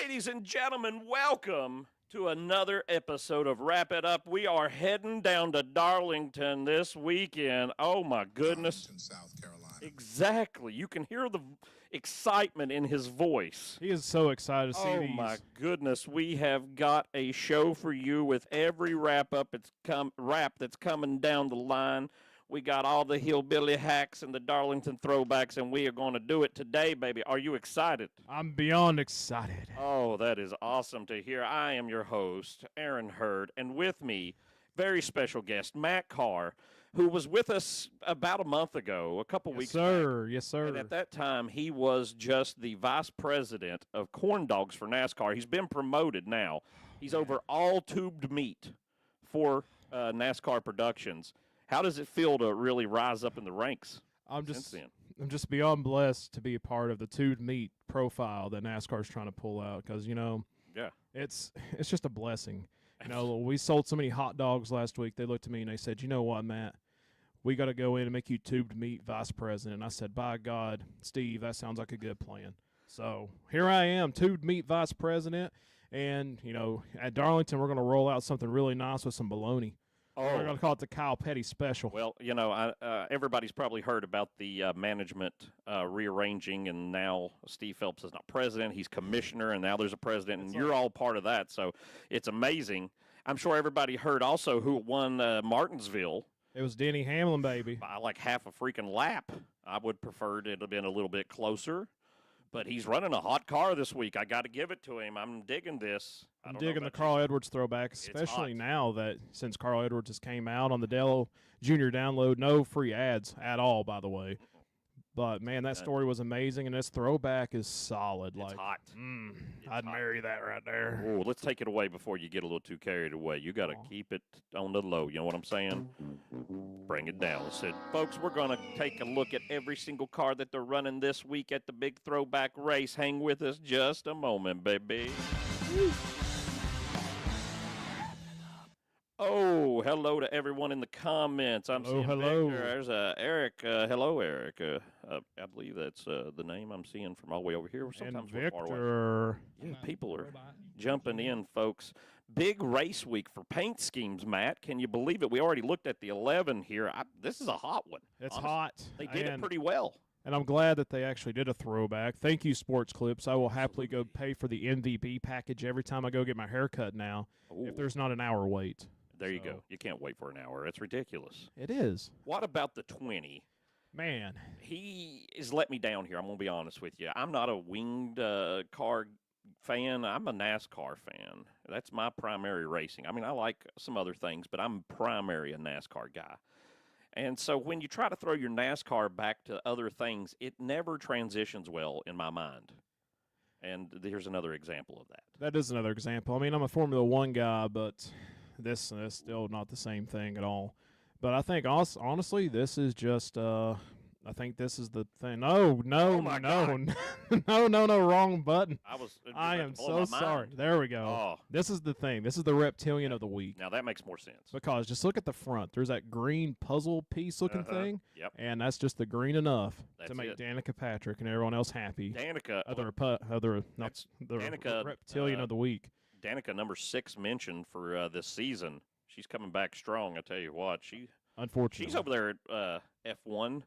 Ladies and gentlemen, welcome to another episode of Wrap It Up. We are heading down to Darlington this weekend. Oh, my goodness. Darlington, South Carolina. Exactly. You can hear the excitement in his voice. He is so excited to see these. Oh, my goodness. We have got a show for you with every wrap-up that's coming down the line. We got all the hillbilly hacks and the Darlington throwbacks, and we are going to do it today, baby. Are you excited? I'm beyond excited. Oh, that is awesome to hear. I am your host, Aaron Hurd, and with me, very special guest, Matt Carr, who was with us about a month ago, a couple weeks back. Yes, sir. And at that time, he was just the vice president of corn dogs for NASCAR. He's been promoted now. He's over all tubed meat for NASCAR Productions. How does it feel to really rise up in the ranks? I'm just beyond blessed to be a part of the tubed meat profile that NASCAR's trying to pull out because, it's just a blessing. We sold so many hot dogs last week. They looked at me and they said, "You know what, Matt? We got to go in and make you tubed meat vice president." And I said, "By God, Steve, that sounds like a good plan." So here I am, tubed meat vice president. And, at Darlington, we're going to roll out something really nice with some bologna. Oh. We're going to call it the Kyle Petty special. Well, everybody's probably heard about the management rearranging, and now Steve Phelps is not president. He's commissioner, and now there's a president, and you're all part of that. So it's amazing. I'm sure everybody heard also who won Martinsville. It was Denny Hamlin, baby. By like half a freaking lap. I would prefer it have been a little bit closer. But he's running a hot car this week. I got to give it to him. I'm digging this. I'm digging the Carl Edwards throwback, especially now that since Carl Edwards has came out on the Delo Junior download. No free ads at all, by the way. But, man, that story was amazing, and this throwback is solid. It's hot. I'd marry that right there. Oh, let's take it away before you get a little too carried away. You got to keep it on the low. You know what I'm saying? Bring it down. Said, folks, we're going to take a look at every single car that they're running this week at the big throwback race. Hang with us just a moment, baby. Oh, hello to everyone in the comments. I'm seeing hello. Victor. There's Eric. Hello, Eric. I believe that's the name I'm seeing from all the way over here. Sometimes and we're far away. Victor. Yeah, people are jumping in, folks. Big race week for paint schemes, Matt. Can you believe it? We already looked at the 11 here. This is a hot one. It's honestly. hot. They did it pretty well. And I'm glad that they actually did a throwback. Thank you, Sports Clips. I will happily go pay for the MVP package every time I go get my hair cut now if there's not an hour wait. There you go. You can't wait for an hour. It's ridiculous. It is. What about the 20? Man. He has let me down here. I'm going to be honest with you. I'm not a winged car fan. I'm a NASCAR fan. That's my primary racing. I mean, I like some other things, but I'm primary a NASCAR guy. And so when you try to throw your NASCAR back to other things, it never transitions well in my mind. And here's another example of that. That is another example. I mean, I'm a Formula One guy, but this is still not the same thing at all. But I think, honestly, this is just, I think this is the thing. No, wrong button. I am so sorry. There we go. Oh. This is the thing. This is the reptilian of the week. Now that makes more sense. Because just look at the front. There's that green puzzle piece looking thing. Yep. And that's just the green enough to make it. Danica Patrick and everyone else happy. Danica. The reptilian of the week. Danica, number 6 mentioned for this season. She's coming back strong, I tell you what. Unfortunately. She's over there at F1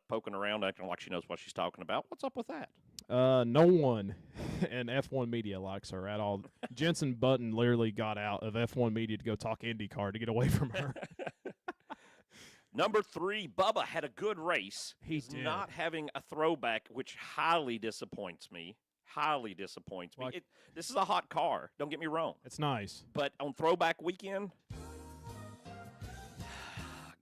poking around, acting like she knows what she's talking about. What's up with that? No one in F1 media likes her at all. Jensen Button literally got out of F1 media to go talk IndyCar to get away from her. Number 3, Bubba had a good race. He's not having a throwback, which highly disappoints me. This is a hot car. Don't get me wrong. It's nice. But on throwback weekend,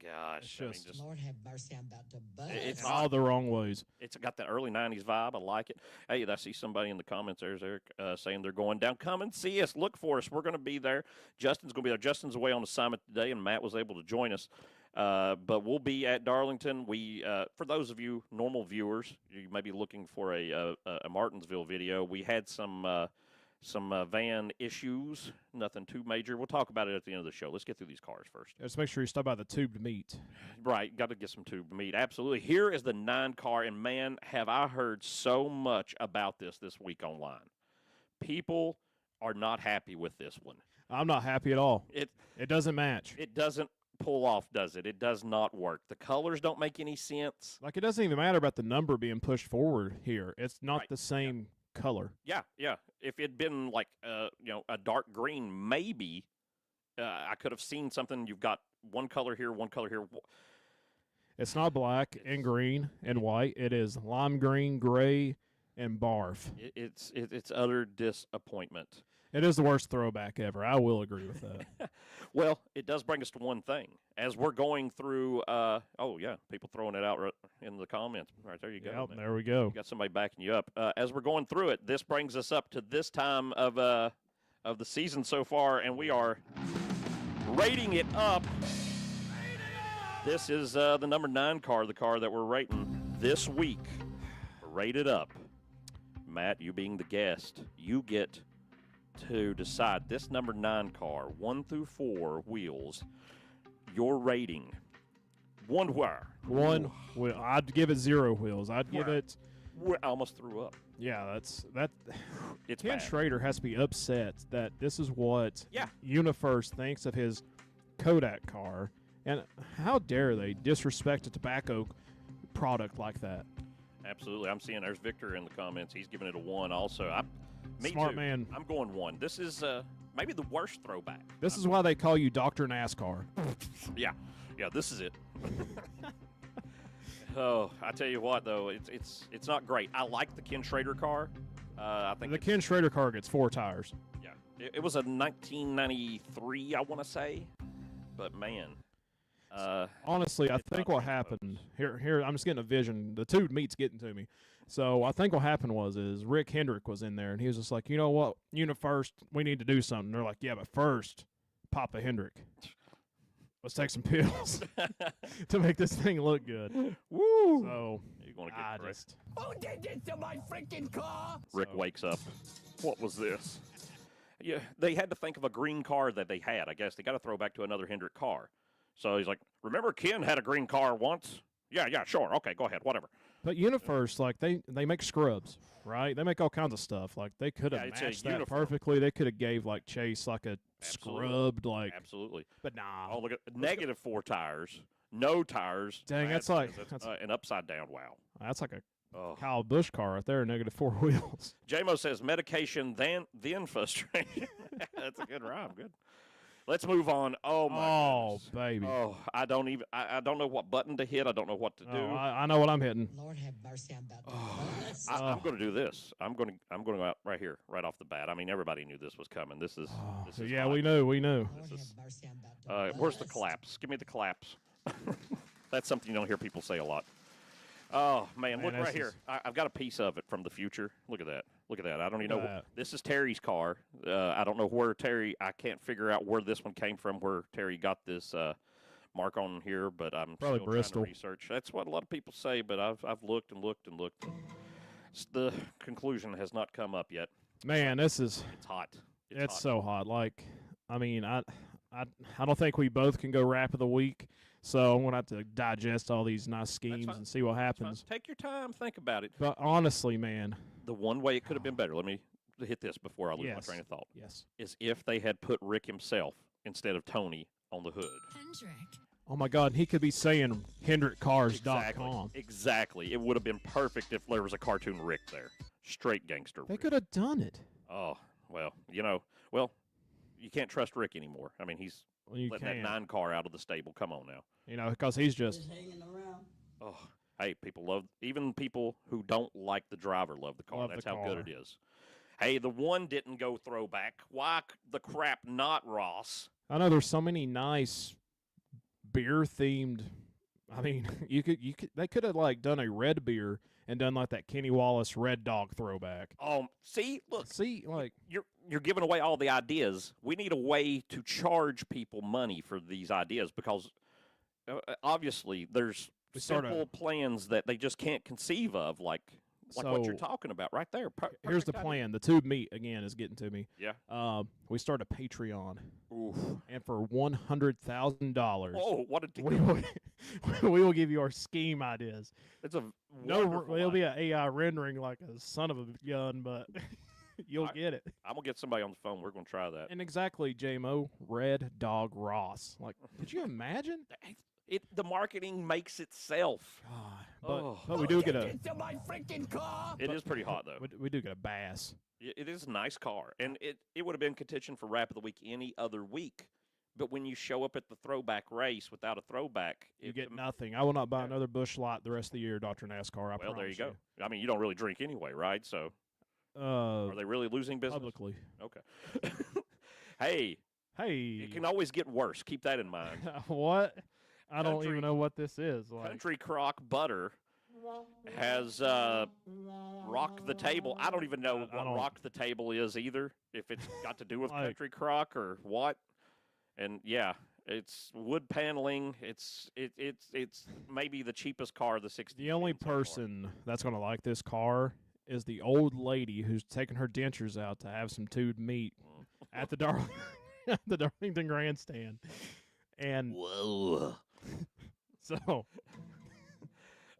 gosh. Lord have mercy, I'm about to bust. It's all the wrong ways. It's got that early 90s vibe. I like it. Hey, I see somebody in the comments. There's Eric saying they're going down. Come and see us. Look for us. We're going to be there. Justin's going to be there. Justin's away on assignment today, and Matt was able to join us. But we'll be at Darlington. For those of you normal viewers, you may be looking for a Martinsville video. We had some van issues, nothing too major. We'll talk about it at the end of the show. Let's get through these cars first. Let's make sure you stop by the tubed meat. Right, got to get some tubed meat. Absolutely. Here is the 9 car, and man, have I heard so much about this week online. People are not happy with this one. I'm not happy at all. It doesn't match. It doesn't pull off, does it? It does not work. The colors don't make any sense. Like, it doesn't even matter about the number being pushed forward here. It's not the same color. Yeah. If it had been like, a dark green, maybe I could have seen something. You've got one color here, one color here. It's not black and green and white. It is lime green, gray, and barf. It's utter disappointment. It is the worst throwback ever. I will agree with that. Well, it does bring us to one thing. As we're going through, people throwing it out in the comments. Right, there you go. Yep, there we go. You got somebody backing you up. As we're going through it, this brings us up to this time of the season so far, and we are rating it up. This is the number 9 car, the car that we're rating this week. Rated up. Matt, you being the guest, you get to decide this number 9 car, 1 through 4 wheels, your rating. One where? One wheel. I'd give it 0 wheels. I'd give it. I almost threw up. Yeah, that. It's Ken bad. Schrader has to be upset that this is what Yeah. Universe thinks of his Kodak car, and how dare they disrespect a tobacco product like that? Absolutely. I'm seeing there's Victor in the comments. He's giving it a 1 also. Me Smart too. man. I'm going 1. This is maybe the worst throwback. This is why they call you Dr. NASCAR. Yeah, this is it. Oh, I tell you what, though, it's not great. I like the Ken Schrader car. I think The Ken Schrader car gets 4 tires. Yeah, it was a 1993, I want to say, but man. Honestly, I think what happened here, I'm just getting a vision. The two meat's getting to me. So I think what happened is Rick Hendrick was in there, and he was just like, you know what, first, we need to do something. They're like, yeah, but first, Papa Hendrick, let's take some pills to make this thing look good. Woo! So you're gonna get just. Who did this to my freaking car? Rick wakes up. What was this? Yeah, they had to think of a green car that they had. I guess they got to throw back to another Hendrick car. So he's like, remember Ken had a green car once? Yeah, sure. Okay, go ahead, whatever. But Universe, like, they make scrubs, right? They make all kinds of stuff. Like, they could have matched that perfectly. They could have gave, like, Chase, like, a scrubbed, like. Absolutely. But nah. Oh, look at negative 4 tires. No tires. Dang, that's an upside down. Wow. That's like a Kyle Busch car right there, negative 4 wheels. JMO says medication, then frustration. That's a good rhyme. Good. Let's move on. Oh my goodness. Baby. Oh, I don't know what button to hit. I don't know what to do. I know what I'm hitting. Lord have mercy, I'm about to bust. I'm going to do this. I'm going to go out right here, right off the bat. I mean, everybody knew this was coming. This is yeah, hot. we knew. Lord have mercy, I'm about to Where's the bust. collapse? Give me the collapse. That's something you don't hear people say a lot. Oh man, look right here. I've got a piece of it from the future. Look at that. Look at that. I don't even know. This is Terry's car. I don't know where Terry. I can't figure out where this one came from. Where Terry got this mark on here, but I'm probably still Bristol trying to research. That's what a lot of people say, but I've looked and looked and looked. The conclusion has not come up yet. Man, it's hot. It's hot. so hot. Like, I mean, I don't think we both can go rap of the week. So I'm going to have to digest all these nice schemes and see what happens. Take your time. Think about it. But honestly, man. The one way it could have been better, let me hit this before I lose my train of thought, is if they had put Rick himself instead of Tony on the hood. Hendrick. Oh, my God. He could be saying HendrickCars.com. Exactly. It would have been perfect if there was a cartoon Rick there. Straight gangster They Rick. could have done it. Oh, well, you can't trust Rick anymore. I mean, he's letting that 9 car out of the stable. Come on now. You know, because he's just hanging around. Oh, hey, even people who don't like the driver love the car. That's how good it is. Hey, the one didn't go throwback. Why the crap not, Ross? I know there's so many nice beer-themed. I mean, they could have, like, done a red beer and done, like, that Kenny Wallace Red Dog throwback. See, look. See, like. You're giving away all the ideas. We need a way to charge people money for these ideas because obviously there's simple plans that they just can't conceive of, like what you're talking about right there. Here's the plan. The tube meat, again, is getting to me. Yeah. We start a Patreon. Oof. And for $100,000. Oh, what a deal. We will give you our scheme ideas. It's a it'll be an AI rendering like a son of a gun, but You'll get it. I'm going to get somebody on the phone. We're going to try that. And exactly, JMO, Red Dog Ross. Like, could you imagine? The marketing makes itself. God, but we do get a. Into my freaking car. It is pretty hot, though. We do get a bass. It is a nice car. And it would have been contention for Rap of the Week any other week. But when you show up at the throwback race without a throwback, you get nothing. I will not buy another Busch Light the rest of the year, Dr. NASCAR. Well, there you go. I mean, you don't really drink anyway, right? So, are they really losing business? Publicly. Okay. Hey. It can always get worse. Keep that in mind. What? I don't even know what this is. Like. Country Crock Butter has rocked the table. I don't even know what rock the table is either, if it's got to do with Country Crock or what. And, yeah, it's wood paneling. It's maybe the cheapest car of the 60s. The only person that's going to like this car is the old lady who's taking her dentures out to have some stewed meat at the Darlington Grandstand. And whoa. So.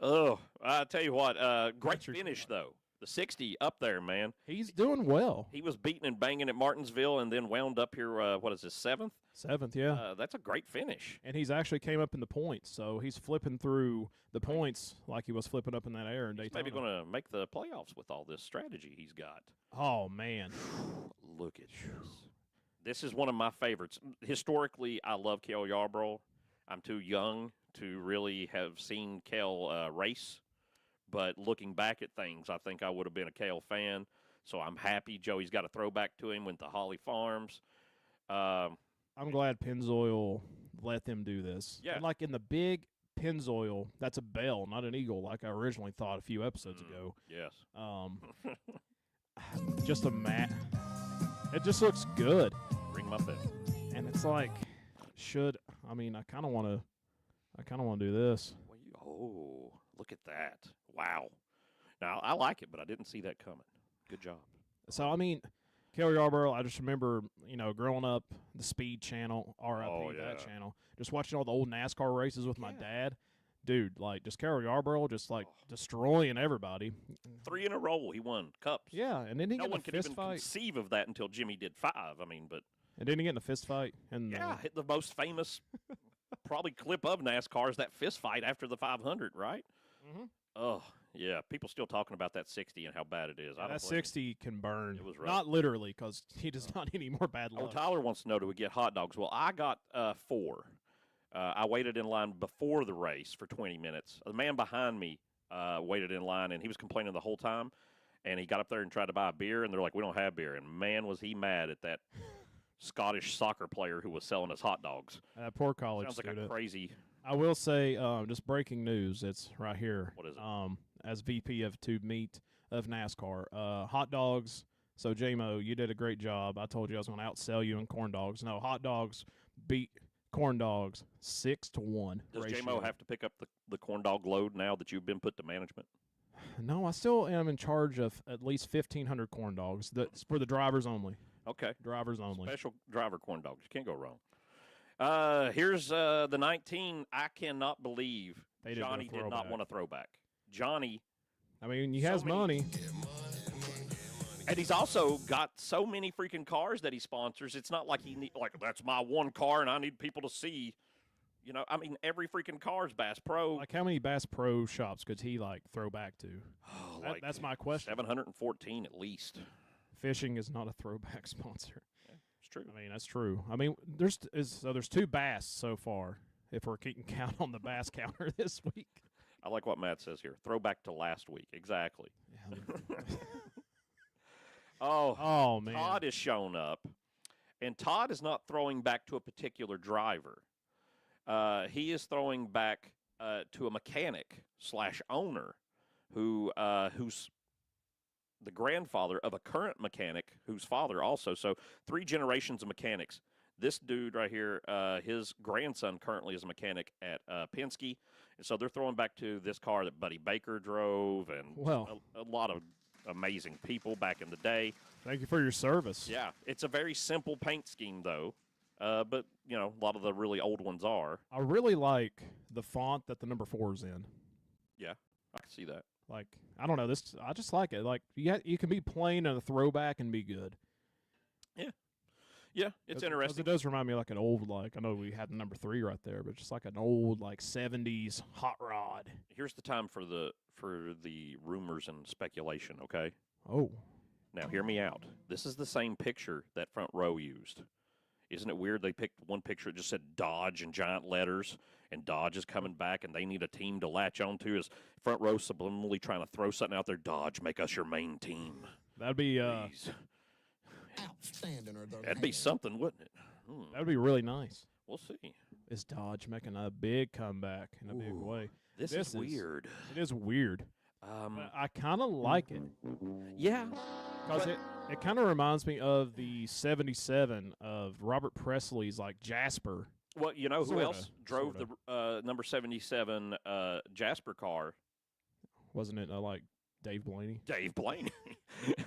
Oh, I tell you what, great finish, though. The 60 up there, man. He's doing well. He was beating and banging at Martinsville and then wound up here, what is this, 7th? 7th, yeah. That's a great finish. And he's actually came up in the points, so he's flipping through the points like he was flipping up in that air in Daytona. Maybe going to make the playoffs with all this strategy he's got. Oh, man. Look at this. This is one of my favorites. Historically, I love Cale Yarborough. I'm too young to really have seen Cale race. But looking back at things, I think I would have been a Cale fan. So I'm happy Joey's got a throwback to him with the Holly Farms. I'm glad Pennzoil let them do this. Yeah. And like in the big Pennzoil, that's a bell, not an eagle, like I originally thought a few episodes ago. Yes. Just a mat. It just looks good. Ring my bell. And it's like, I kind of want to do this. Oh, look at that. Wow. Now, I like it, but I didn't see that coming. Good job. So, I mean, Cale Yarborough, I just remember, growing up, the Speed Channel, RIP, that channel, just watching all the old NASCAR races with my dad. Dude, like, just Cale Yarborough just, destroying everybody. 3 in a row, he won cups. Yeah, and then he no get in one a could fist even fight. conceive of that until Jimmy did 5. I mean, but... And didn't he get in a fist fight? And hit the most famous probably clip of NASCAR is that fist fight after the 500, right? Mm-hmm. Oh, yeah. People still talking about that 60 and how bad it is. That 60 can burn. It was rough. Not literally, because he does not need any more bad luck. Oh, Tyler wants to know, do we get hot dogs? Well, I got 4. I waited in line before the race for 20 minutes. The man behind me waited in line, and he was complaining the whole time. And he got up there and tried to buy a beer, and they're like, we don't have beer. And, man, was he mad at that Scottish soccer player who was selling us hot dogs. Poor college Sounds student. like a crazy... I will say, just breaking news. It's right here. What is it? As VP of Tube Meat of NASCAR, hot dogs. So, J-Mo, you did a great job. I told you I was going to outsell you in corn dogs. No, hot dogs beat corn dogs 6-1. Does J-Mo have to pick up the corn dog load now that you've been put to management? No, I still am in charge of at least 1,500 corn dogs. That's for the drivers only. Okay. Drivers only. Special driver corn dogs. You can't go wrong. Here's the 19. I cannot believe Johnny did not want a throwback. Johnny. I mean, he has money. And he's also got so many freaking cars that he sponsors. It's not like that's my one car and I need people to see. I mean, every freaking car is Bass Pro. Like, how many Bass Pro shops could he, throw back to? Oh, that's my question. 714 at least. Fishing is not a throwback sponsor. Yeah, it's true. I mean, that's true. I mean, there's 2 bass so far, if we're keeping count on the bass counter this week. I like what Matt says here. Throwback to last week. Exactly. Yeah. Oh, man. Todd has shown up, and Todd is not throwing back to a particular driver. He is throwing back to a mechanic / owner who's the grandfather of a current mechanic whose father also. So 3 generations of mechanics. This dude right here, his grandson currently is a mechanic at Penske. And so they're throwing back to this car that Buddy Baker drove and a lot of amazing people back in the day. Thank you for your service. Yeah. It's a very simple paint scheme, though. But, a lot of the really old ones are. I really like the font that the number 4 is in. Yeah, I can see that. Like, I don't know. I just like it. Like, you can be plain and a throwback and be good. Yeah, it's interesting. It does remind me of like an old, like, I know we had number 3 right there, but just like an old, like, 70s hot rod. Here's the time for the rumors and speculation, okay? Oh. Now, hear me out. This is the same picture that Front Row used. Isn't it weird? They picked one picture that just said Dodge in giant letters, and Dodge is coming back, and they need a team to latch onto. Is Front Row subliminally trying to throw something out there? Dodge, make us your main team. That'd be Please. Outstanding. That'd be something, wouldn't it? That'd be really nice. We'll see. Is Dodge making a big comeback in a big way? This is weird. It is weird. But I kind of like it. Yeah. Because it kind of reminds me of the 77 of Robert Presley's, like, Jasper. Well, you know who else drove the number 77 Jasper car? Wasn't it, like, Dave Blaney? Dave Blaney.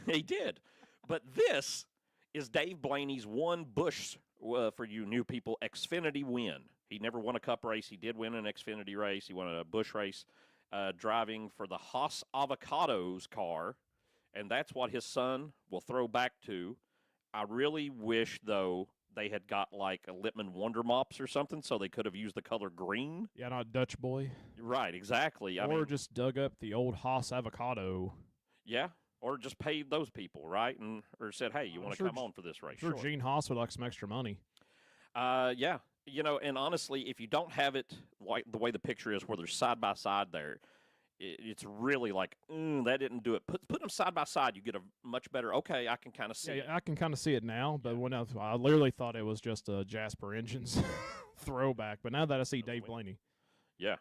He did. But this is Dave Blaney's one Busch, for you new people, Xfinity win. He never won a Cup race. He did win an Xfinity race. He won a Busch race driving for the Haas Avocados car, and that's what his son will throw back to. I really wish, though, they had got like a Lippmann Wonder Mops or something so they could have used the color green. Yeah, not Dutch Boy. Right, exactly. Or just dug up the old Haas Avocado. Yeah. Or just paid those people, right? Or said, hey, you want to come on for this race? Sure, Gene Haas would like some extra money. Yeah. You know, and honestly, if you don't have it like the way the picture is where they're side by side there, it's really like, that didn't do it. Put them side by side, you get a much better, okay, I can kind of see it. Yeah, I can kind of see it now, but when I literally thought it was just a Jasper Engines throwback. But now that I see Dave Blaney. Yeah.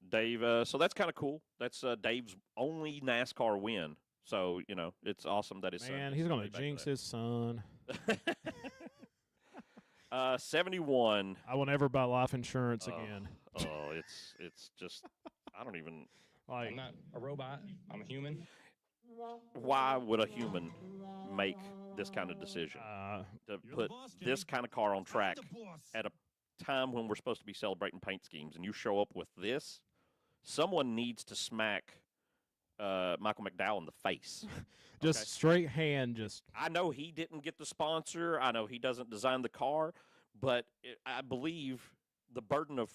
Dave, so that's kind of cool. That's Dave's only NASCAR win. So, you know, it's awesome that his son. Man, he's going to jinx his son. 71. I will never buy life insurance again. Oh, it's just, I don't even. Like, I'm not a robot. I'm a human. Why would a human make this kind of decision to put this kind of car on track at a time when we're supposed to be celebrating paint schemes, and you show up with this? Someone needs to smack Michael McDowell in the face. Just straight hand, just. I know he didn't get the sponsor. I know he doesn't design the car, but I believe the burden of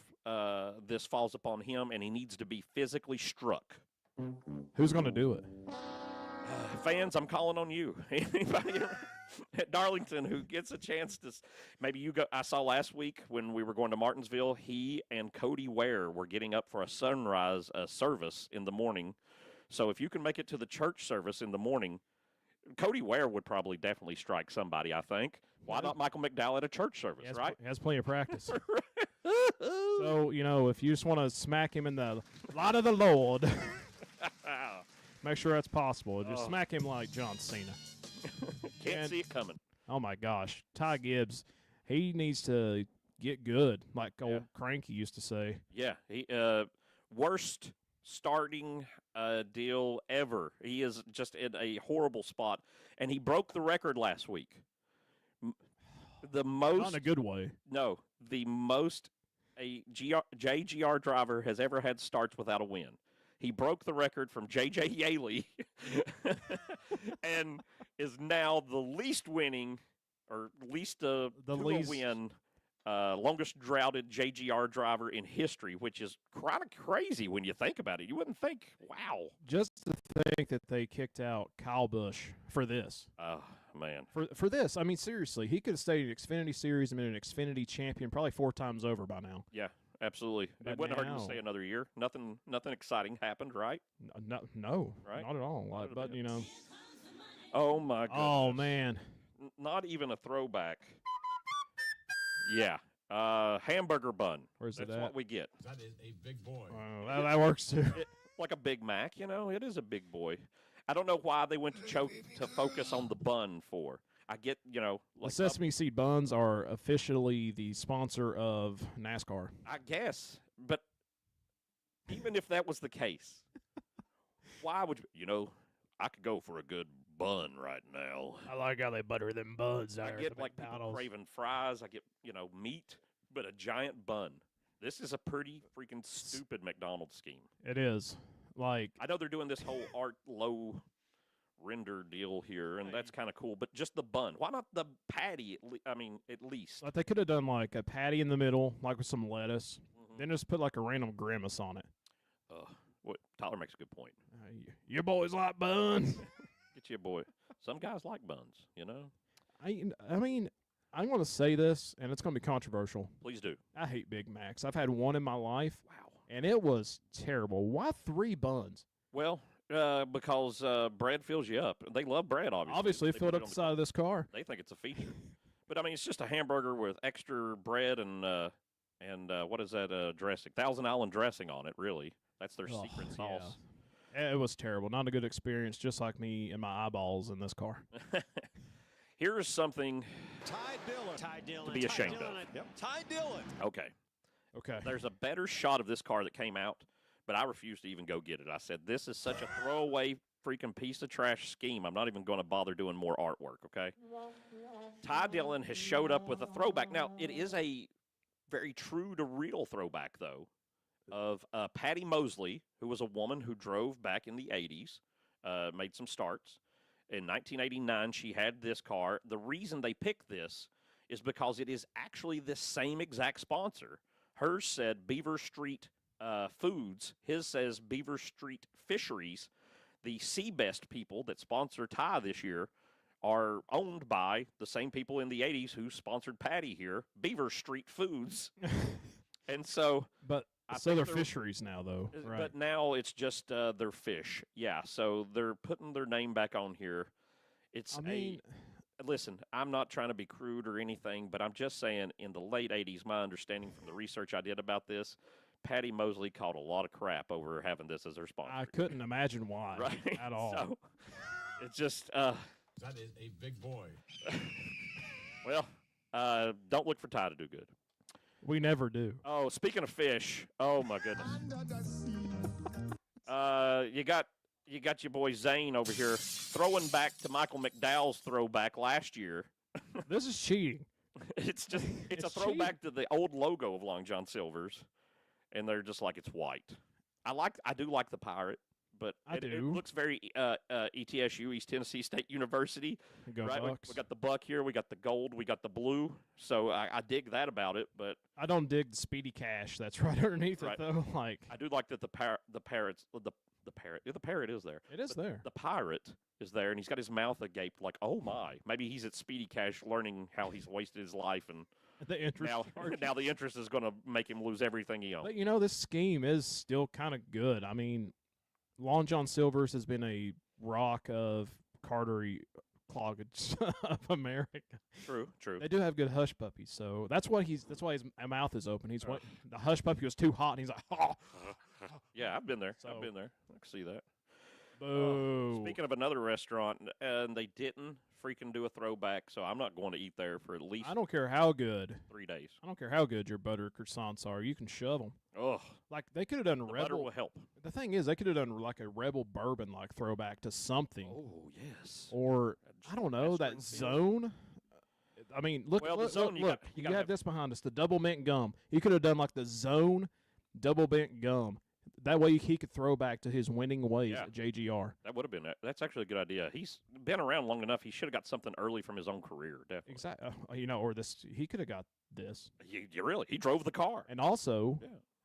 this falls upon him, and he needs to be physically struck. Who's going to do it? Fans, I'm calling on you. Anybody at Darlington who gets a chance to, maybe you go. I saw last week when we were going to Martinsville, he and Cody Ware were getting up for a sunrise service in the morning. So if you can make it to the church service in the morning, Cody Ware would probably definitely strike somebody, I think. Why not Michael McDowell at a church service, right? He has plenty of practice. So, you know, if you just want to smack him in the light of the Lord, make sure that's possible. Just smack him like John Cena. Can't see it coming. Oh, my gosh. Ty Gibbs, he needs to get good, like old Cranky used to say. Yeah. He worst starting deal ever. He is just in a horrible spot, and he broke the record last week. The most, not in a good way. No, the most a JGR driver has ever had starts without a win. He broke the record from J.J. Yaley and is now the least winning or least win longest droughted JGR driver in history, which is kind of crazy when you think about it. You wouldn't think, wow. Just to think that they kicked out Kyle Busch for this. Oh, man. For this. I mean, seriously, he could have stayed in Xfinity Series and been an Xfinity champion probably 4 times over by now. Yeah, absolutely. But it wouldn't hurt him to stay another year. Nothing exciting happened, right? No, right? Not at all. But, you know. Oh, my goodness. Oh, man. Not even a throwback. Yeah. Hamburger bun. Where's That's it at? what we get. That is a big boy. That works too. Like a Big Mac, you know? It is a big boy. I don't know why they went to focus on the bun for. I get, you know. Like the sesame seed buns are officially the sponsor of NASCAR. I guess. But even if that was the case, why would you know, I could go for a good bun right now. I like how they butter them buns out. I get like people craving fries. I get, you know, meat, but a giant bun. This is a pretty freaking stupid McDonald's scheme. It is. Like, I know they're doing this whole art low render deal here, and that's kind of cool. But just the bun. Why not the patty? At least. they could have done like a patty in the middle, like with some lettuce. Then just put like a random grimace on it. What Tyler makes a good point. Your boys like buns. Get you a boy. Some guys like buns, I mean, I'm going to say this, and it's going to be controversial. Please do. I hate Big Macs. I've had one in my life. Wow. And it was terrible. Why 3 buns? Well, because bread fills you up. They love bread, obviously. Obviously, They filled put it up on the side of this car. They think it's a feature. But, it's just a hamburger with extra bread and what is that dressing? Thousand Island dressing on it, really. That's their secret sauce. Yeah. It was terrible. Not a good experience, just like me and my eyeballs in this car. Here's something Ty Dillon. to be ashamed of. Yep. Ty Dillon. Okay. Okay. There's a better shot of this car that came out, but I refused to even go get it. I said, this is such a throwaway freaking piece of trash scheme. I'm not even going to bother doing more artwork, okay? Ty Dillon has showed up with a throwback. Now, it is a very true to real throwback, though, of Patty Mosley, who was a woman who drove back in the 80s, made some starts. In 1989, she had this car. The reason they picked this is because it is actually the same exact sponsor. Hers said Beaver Street Foods. His says Beaver Street Fisheries. The Seabest people that sponsor Ty this year are owned by the same people in the 80s who sponsored Patty here, Beaver Street Foods. And so... But so they're fisheries now, though. Right. But now it's just their fish. Yeah, so they're putting their name back on here. Listen, I'm not trying to be crude or anything, but I'm just saying in the late 80s, my understanding from the research I did about this, Patty Mosley caught a lot of crap over having this as her sponsor. I couldn't imagine why at all. So, it's just... That is a big boy. Well, don't look for Ty to do good. We never do. Oh, speaking of fish, oh my goodness. You got your boy Zane over here throwing back to Michael McDowell's throwback last year. This is cheating. It's a throwback to the old logo of Long John Silver's, and they're just like it's white. I do like the pirate, but it looks very ETSU, East Tennessee State University. Right? We got the buck here, we got the gold, we got the blue. So I dig that about it, but I don't dig the Speedy Cash that's right underneath it though. Like I do like that the parrot is there. It is there. The pirate is there, and he's got his mouth agape like, oh my. Maybe he's at Speedy Cash learning how he's wasted his life, and the interest now the interest is going to make him lose everything he owns. But this scheme is still kind of good. I mean, Long John Silver's has been a rock of cartery cloggage of America. True. They do have good hush puppies, so that's why his mouth is open. The hush puppy was too hot, and he's like, oh. Yeah, I've been there. I can see that. Boo. Speaking of another restaurant, and they didn't freaking do a throwback, so I'm not going to eat there for at least I don't care how good. 3 days. I don't care how good your butter croissants are. You can shove them. Ugh. Like, they could have done Rebel. Butter will help. The thing is, they could have done like a Rebel bourbon like throwback to something. Oh, yes. Or, I don't know, that Zone. I mean, look, you have this behind us, the double mint gum. He could have done like the Zone double mint gum. That way he could throw back to his winning ways at JGR. That would have been – that's actually a good idea. He's been around long enough. He should have got something early from his own career, definitely. Exactly. Or this – he could have got this. You really – he drove the car. And also,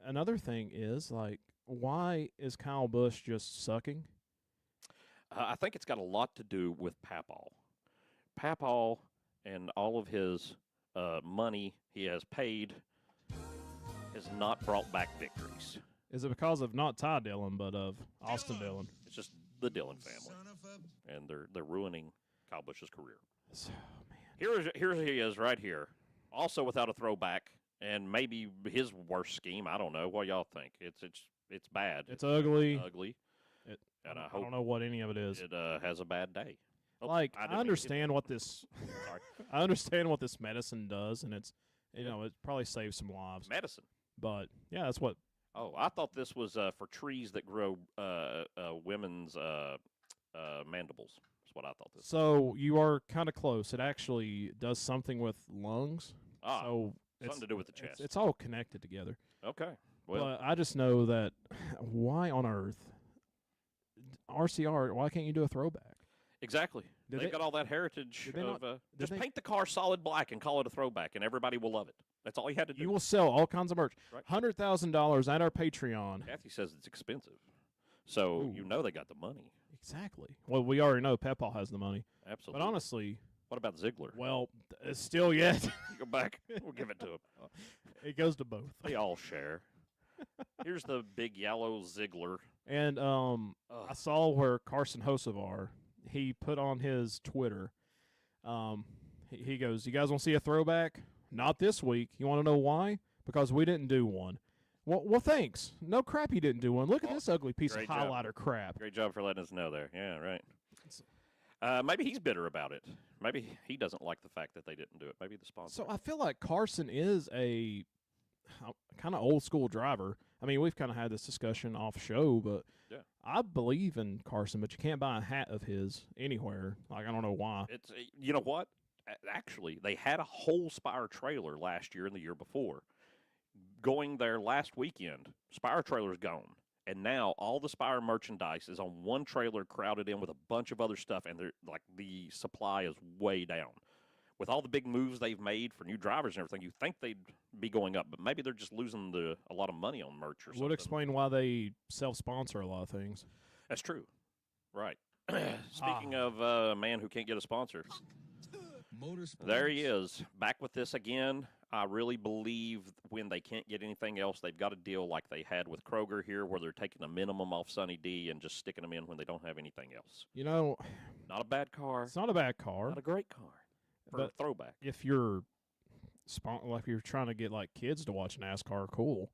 another thing is, like, why is Kyle Busch just sucking? I think it's got a lot to do with Papal. Papal and all of his money he has paid has not brought back victories. Is it because of not Ty Dillon, but of Austin Dillon? It's just the Dillon family, and they're ruining Kyle Busch's career. Oh, man. Here he is right here, also without a throwback, and maybe his worst scheme. I don't know. What y'all think? It's bad. It's ugly. Ugly. And I don't know what any of it is. It has a bad day. Like I understand what this. Sorry. I understand what this medicine does, and it's it probably saves some lives. Medicine. But yeah, that's what. Oh, I thought this was for trees that grow women's mandibles. That's what I thought this was. So you are kind of close. It actually does something with lungs. So something to do with the chest. It's all connected together. Okay. Well, but I just know that why on earth RCR, why can't you do a throwback? Exactly. They've got all that heritage of just paint the car solid black and call it a throwback, and everybody will love it. That's all you had to do. You will sell all kinds of merch. Right. $100,000 at our Patreon. Kathy says it's expensive. So you know they got the money. Exactly. Well, we already know Pepaw has the money. Absolutely. But honestly, what about Ziegler? Well, still yet. Go back. We'll give it to him. It goes to both. They all share. Here's the big yellow Ziegler. And I saw where Carson Hocevar, he put on his Twitter, he goes, "You guys want to see a throwback? Not this week. You want to know why? Because we didn't do one." Well, thanks. No crap, you didn't do one. Look at this ugly piece of highlighter crap. Great job for letting us know there. Yeah, right. Maybe he's bitter about it. Maybe he doesn't like the fact that they didn't do it. Maybe the sponsor. So I feel like Carson is a kind of old school driver. I mean, we've kind of had this discussion off show, but I believe in Carson, but you can't buy a hat of his anywhere. Like, I don't know why. It's you know what? Actually, they had a whole Spire trailer last year and the year before. Going there last weekend, Spire trailer's gone. And now all the Spire merchandise is on one trailer crowded in with a bunch of other stuff, and they're like the supply is way down. With all the big moves they've made for new drivers and everything, you think they'd be going up, but maybe they're just losing a lot of money on merch or something. Would explain why they self-sponsor a lot of things. That's true. Right. Speaking of a man who can't get a sponsor, there he is, back with this again. I really believe when they can't get anything else, they've got a deal like they had with Kroger here where they're taking a minimum off Sunny D and just sticking them in when they don't have anything else. You know, not a bad car. It's not a bad car. Not a great car for a throwback. If you're trying to get, like, kids to watch NASCAR, cool.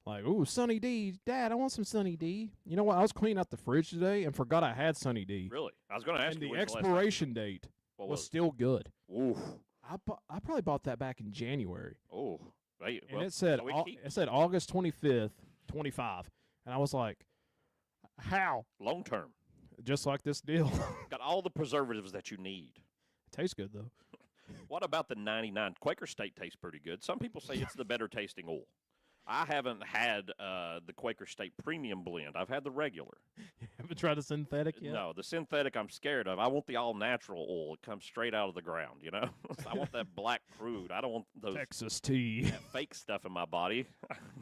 Like, ooh, Sunny D. Dad, I want some Sunny D. You know what? I was cleaning out the fridge today and forgot I had Sunny D. Really? I was going to ask and you. The expiration date was still good. Ooh. I probably bought that back in January. Oh. Right. And it said August 25th, 25. And I was like, how? Long term. Just like this deal. Got all the preservatives that you need. It tastes good, though. What about the 99? Quaker State tastes pretty good. Some people say it's the better tasting oil. I haven't had the Quaker State Premium Blend. I've had the regular. You haven't tried the synthetic yet? No, the synthetic I'm scared of. I want the all-natural oil. It comes straight out of the ground, you know? I want that black crude. I don't want those Texas tea. Fake stuff in my body.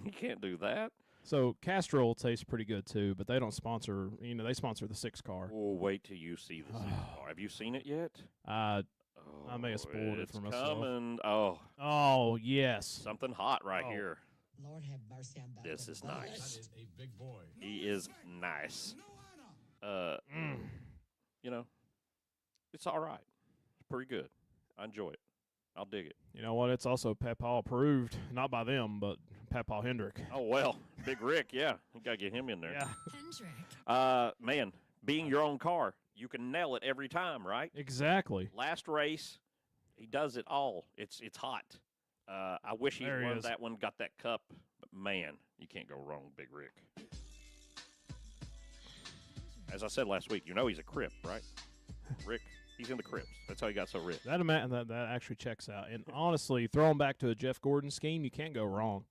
You can't do that. So Castrol tastes pretty good, too, but they don't sponsor, they sponsor the 6 car. Oh, wait till you see the 6 car. Have you seen it yet? I may have spoiled it for myself. It's coming. Oh, yes. Something hot right here. Lord have mercy on that. This is nice. That is a big boy. He is nice. You know, it's all right. It's pretty good. I enjoy it. I'll dig it. You know what? It's also Pepaw approved, not by them, but Pepaw Hendrick. Oh, well, Big Rick, yeah. You got to get him in there. Yeah. Hendrick. Man, being your own car, you can nail it every time, right? Exactly. Last race, he does it all. It's hot. I wish he won that one, got that cup. But, man, you can't go wrong, Big Rick. As I said last week, you know he's a Crip, right? Rick, he's in the Crips. That's how he got so rich. That actually checks out. And honestly, throwing back to a Jeff Gordon scheme, you can't go wrong.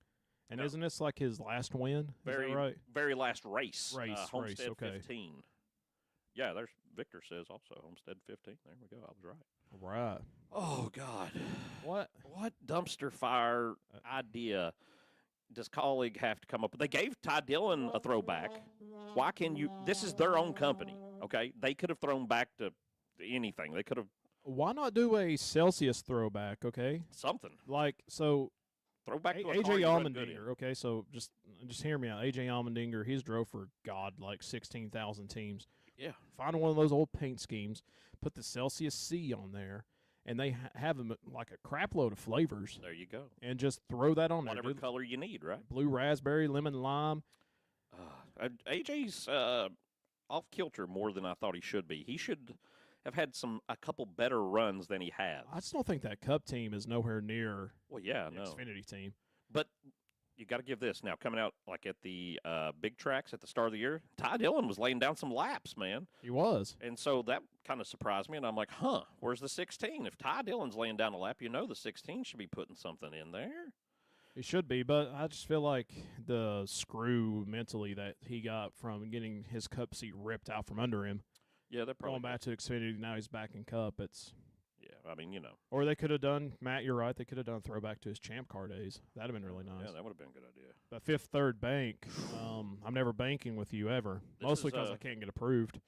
And isn't this like his last win? Is that right? Very last race. Homestead okay. 15. Yeah, there's Victor says also Homestead 15. There we go. I was right. Right. Oh, God. What dumpster fire idea does colleague have to come up with? They gave Ty Dillon a throwback. Why can you? This is their own company, okay? They could have thrown back to anything. They could have. Why not do a Celsius throwback, okay? Something. Like, so. Throwback to a AJ Allmendinger, okay? So just hear me out. AJ Allmendinger, he's drove for, like 16,000 teams. Yeah. Find one of those old paint schemes, put the Celsius C on there, and they have them like a crap load of flavors. There you go. And just throw that on there. Whatever color you need, right? Blue raspberry, lemon lime. AJ's off kilter more than I thought he should be. He should have had a couple better runs than he has. I just don't think that Cup team is nowhere near the Xfinity team. But you got to give this now coming out like at the big tracks at the start of the year. Ty Dillon was laying down some laps, man. He was, and so that kind of surprised me. And I'm like, where's the 16? If Ty Dillon's laying down a lap, you know the 16 should be putting something in there. He should be, but I just feel like the screw mentally that he got from getting his Cup seat ripped out from under him. Yeah, they're probably going back to Xfinity. Now he's back in Cup. Yeah, I mean, you know. Or they could have done, Matt, you're right, they could have done a throwback to his Champ Car days. That'd have been really nice. Yeah, that would have been a good idea. But Fifth Third Bank, I'm never banking with you ever. Mostly because I can't get approved.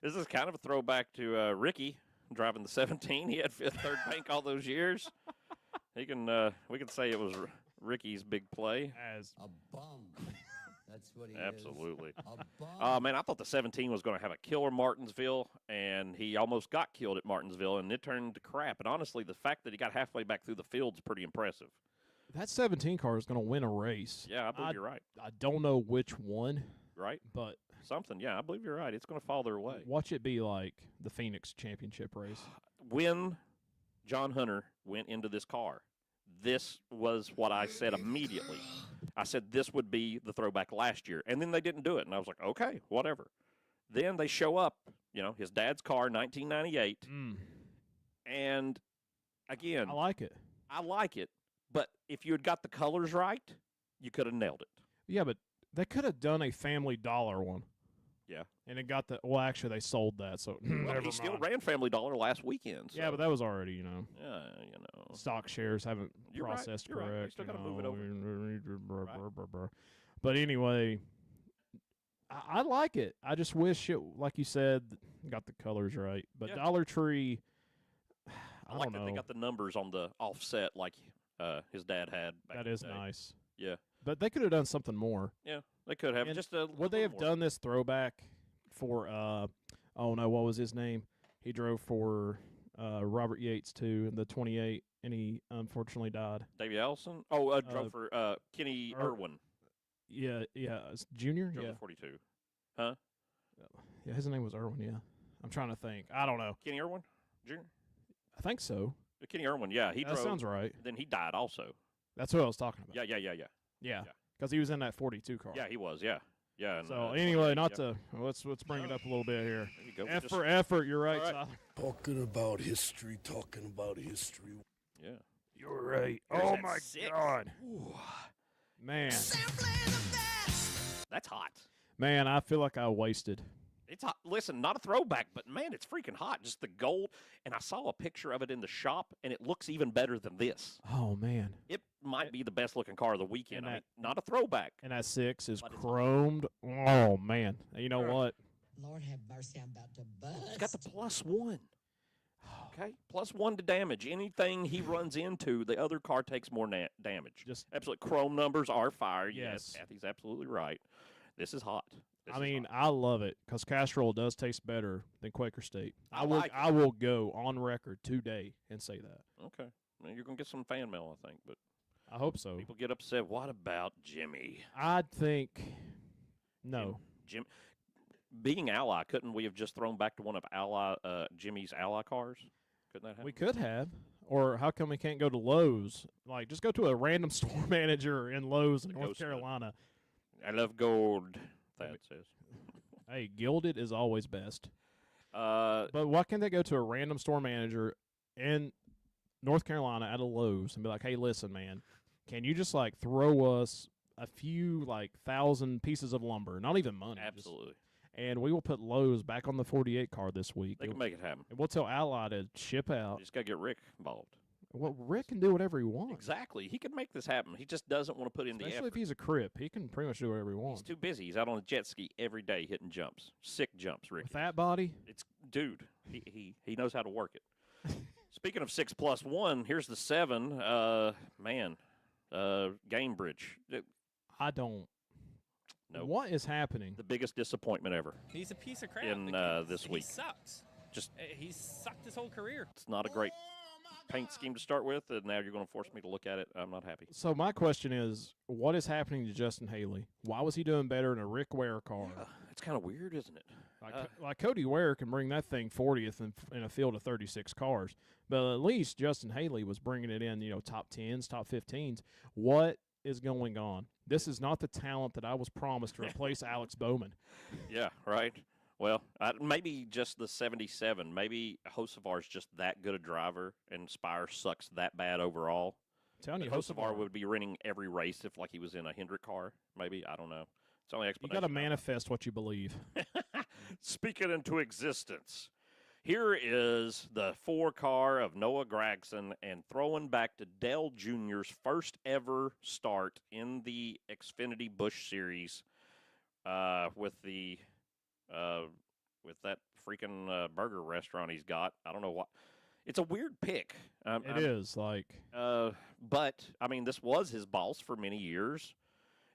This is kind of a throwback to Ricky driving the 17. He had Fifth Third Bank all those years. We can say it was Ricky's big play. As a bum. That's what he Absolutely. is. A bum. Man, I thought the 17 was going to have a killer Martinsville, and he almost got killed at Martinsville, and it turned to crap. And honestly, the fact that he got halfway back through the field is pretty impressive. that 17 car is going to win a race. Yeah, I believe you're right. I don't know which one. Right? But something, yeah, I believe you're right. It's going to fall their way. Watch it be like the Phoenix Championship race. When John Hunter went into this car, this was what I said immediately. I said this would be the throwback last year, and then they didn't do it, and I was like, okay, whatever. Then they show up, his dad's car, 1998, and again, I like it. But if you had got the colors right, you could have nailed it. Yeah, but they could have done a Family Dollar one. Yeah. And it got actually they sold that, so Well, he still ran Family Dollar last weekend. So. Yeah, but that was already, Yeah, stock shares haven't You're processed right. You're correct. Right. You still got to move it over. But anyway, I like it. I just wish it, like you said, got the colors right. But Yeah. Dollar Tree, I like don't that know. they got the numbers on the offset like his dad had back That in is the day. nice. Yeah. But they could have done something more. Yeah, they could have. And Just a would they have more. done this throwback for what was his name? He drove for Robert Yates too in the 28, and he unfortunately died. Davey Allison? Oh, drove for Kenny Irwin. Yeah, it's Junior. Drove Yeah, the 42. Huh? yeah, his name was Irwin. Yeah, I'm trying to think. I don't know. Kenny Irwin Jr. I think so. Kenny Irwin. Yeah, he That drove. sounds right. Then he died also. That's what I was talking about. Yeah. Yeah, because he was in that 42 car. Yeah, he was. Yeah. And, So anyway, let's bring it up a little bit here. There you go. Effort. You're right. All right. Tyler. Talking about history. Yeah. You're right. Here's Oh that my 6. God, man, That's hot. man, I feel like I wasted. It's hot. Listen, not a throwback, but man, it's freaking hot. Just the gold. And I saw a picture of it in the shop, and it looks even better than this. Oh man, It might be the best looking car of the weekend. And I mean, not a throwback. and that 6 is But it's chromed. Oh man, you know what? Lord have mercy, I'm about to bust. It's got the +1. Okay, +1 to damage. Anything he runs into, the other car takes more damage. Just Absolutely. Chrome numbers are fire. Yes. Kathy's absolutely right. This is hot. This I is mean, hot. I love it because Castrol does taste better than Quaker State. I like it. I will go on record today and say that. Okay. Well, you're going to get some fan mail, I think, but I hope so. people get upset. What about Jimmy? I think no. Jim, being Ally, couldn't we have just thrown back to one of Jimmy's Ally cars? Couldn't that happen? We could have. Or how come we can't go to Lowe's? Like, just go to a random store manager in Lowe's in North Ghost Hunt. Carolina. I love gold, Thad says. Hey, gilded is always best. Uh, But why can't they go to a random store manager in North Carolina at a Lowe's and be like, hey, listen, man, can you just, like, throw us a few, like, 1,000 pieces of lumber? Not even money. just- absolutely. and we will put Lowe's back on the 48 car this week. They can make it happen. And we'll tell Ally to ship You out. just got to get Rick involved. Well, Rick can do whatever he wants. Exactly. He can make this happen. He just doesn't want to put in the Especially if effort. he's a crip. He can pretty much do whatever he He's wants. too busy. He's out on a jet ski every day hitting jumps. Sick jumps, Rick. With that body, It's dude. He knows how to work it. Speaking of 6+1, here's the 7. Gamebridge. I don't. No. What is happening? The biggest disappointment ever. He's a piece of crap. In, The kid- this week. He sucks. Just- He's sucked his whole career. It's not a great paint scheme to start with, and now you're going to force me to look at it. I'm not happy. So my question is, what is happening to Justin Haley? Why was he doing better in a Rick Ware car? It's kind of weird, isn't it? Like Cody Ware can bring that thing 40th in a field of 36 cars, but at least Justin Haley was bringing it in, top 10s, top 15s. What is going on? This is not the talent that I was promised to replace Alex Bowman. Yeah, right. Well, maybe just the 77. Maybe Hocevar's just that good a driver, and Spire sucks that bad overall. telling you, Hocevar would be renting every race if like he was in a Hendrick car. Maybe I don't know. It's only you explanation. got to manifest what you believe. Speak it into existence. Here is the 4-car of Noah Gragson and throwing back to Dale Jr.'s first ever start in the Xfinity Busch Series with that freaking burger restaurant he's got. I don't know what. It's a weird pick. It is like. But I mean, this was his boss for many years.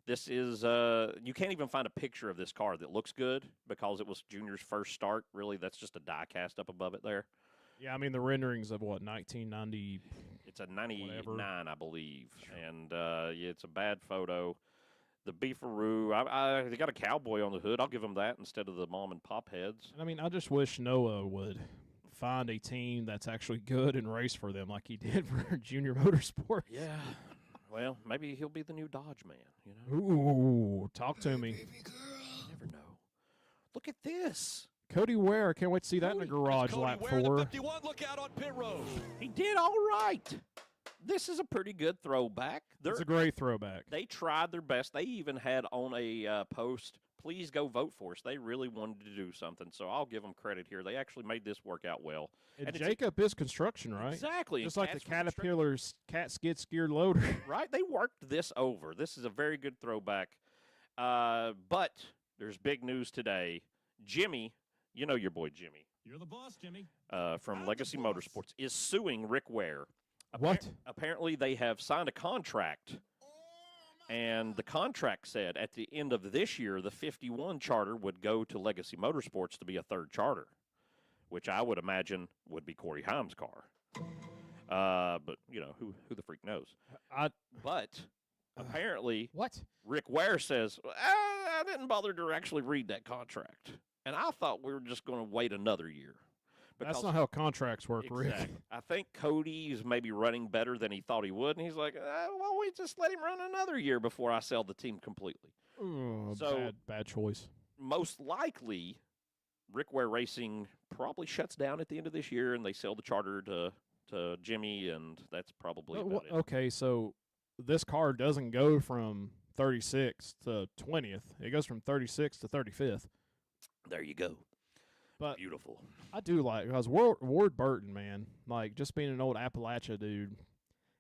This is you can't even find a picture of this car that looks good because it was Junior's first start. Really, that's just a die cast up above it there. Yeah, I mean the renderings of what 1990. It's a 99, whatever. I believe, and yeah, it's a bad photo. The beefaroo, they got a cowboy on the hood. I'll give them that instead of the mom and pop heads. I mean, I just wish Noah would find a team that's actually good and race for them like he did for Junior Motorsports. Yeah. Well, maybe he'll be the new Dodge man, you know? Ooh, talk to me. You never know. Look at this. Cody Ware, can't wait to see that in the garage Cody lap Ware, 4. the 51, look out on pit road. He did all right. This is a pretty good throwback. It's a great throwback. They tried their best. They even had on a post, please go vote for us. They really wanted to do something, so I'll give them credit here. They actually made this work out well. And Jacob is construction, right? Exactly. Just like the Caterpillar's cat skid steer loader. Right? They worked this over. This is a very good throwback. But there's big news today. Jimmy, you know your boy Jimmy. You're the boss, Jimmy. From I'm the Legacy boss. Motorsports is suing Rick Ware. What? Apparently they have signed a contract, and the contract said at the end of this year, the 51 charter would go to Legacy Motorsports to be a third charter, which I would imagine would be Corey Haim's car. But, you know, who the freak knows? But apparently What? Rick Ware says, I didn't bother to actually read that contract, and I thought we were just going to wait another year. That's not how contracts work, Rick. Exactly. I think Cody is maybe running better than he thought he would, and he's like, why don't we just let him run another year before I sell the team completely? Oh, So- bad choice. Most likely, Rick Ware Racing probably shuts down at the end of this year, and they sell the charter to Jimmy, and that's probably about it. Okay, so this car doesn't go from 36th to 20th. It goes from 36th to 35th. There you go. But Beautiful. I do like, because Ward Burton, man, like just being an old Appalachia dude,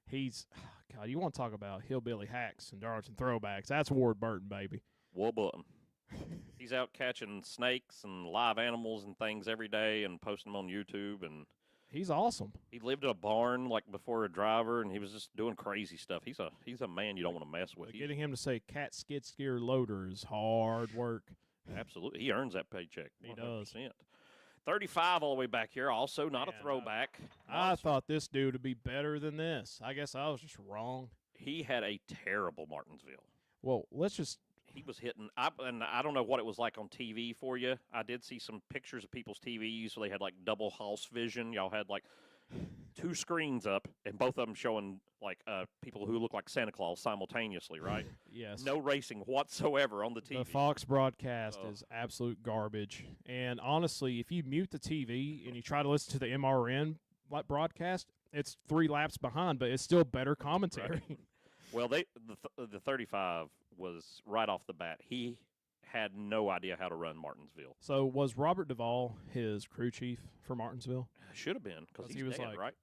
he's, God, you want to talk about hillbilly hacks and Darlington throwbacks. That's Ward Burton, baby. Well, button. He's out catching snakes and live animals and things every day and posting them on YouTube, and He's awesome. he lived in a barn like before a driver, and he was just doing crazy stuff. He's a man you don't want to mess with. Getting him to say cat skid steer loader is hard work. Absolutely. He earns that paycheck. He does. 35 all the way back here. Also not a throwback. I thought this dude would be better than this. I guess I was just wrong. He had a terrible Martinsville. Well, let's just. He was hitting, and I don't know what it was like on TV for you. I did see some pictures of people's TVs, so they had like double house vision. Y'all had like 2 screens up, and both of them showing like people who look like Santa Claus simultaneously, right? Yes. No racing whatsoever on the TV. The Fox broadcast is absolute garbage. And honestly, if you mute the TV and you try to listen to the MRN broadcast, it's 3 laps behind, but it's still better commentary. Right. Well, the 35 was right off the bat. He had no idea how to run Martinsville. So was Robert Duvall his crew chief for Martinsville? Should have been because he was dead, like- right?